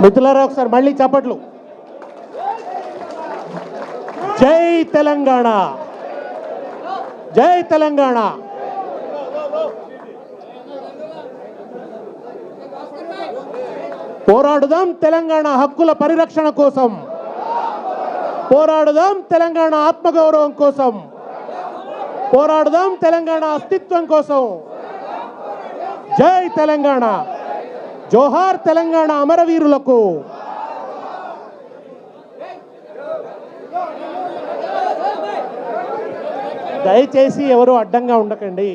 మిత్రులారా ఒకసారి మళ్ళీ చప్పట్లు. జై తెలంగాణ, జై తెలంగాణ. పోరాడుదాం తెలంగాణ హక్కుల పరిరక్షణ కోసం, పోరాడుదాం తెలంగాణ ఆత్మగౌరవం కోసం, పోరాడుదాం తెలంగాణ అస్తిత్వం కోసం. జై తెలంగాణ, జోహార్ తెలంగాణ అమరవీరులకు. దయచేసి ఎవరు అడ్డంగా ఉండకండి.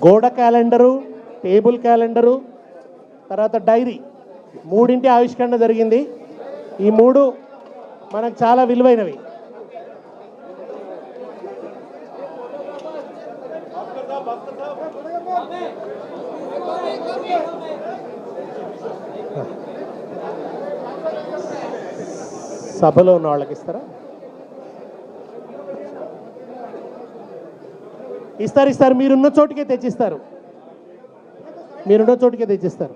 గోడ క్యాలెండరు, టేబుల్ క్యాలెండరు, తర్వాత డైరీ మూడింటి ఆవిష్కరణ జరిగింది. ఈ మూడు మనకు చాలా విలువైనవి. సభలో ఉన్న వాళ్ళకి ఇస్తారా? ఇస్తారు. మీరున్న చోటుకే తెచ్చిస్తారు.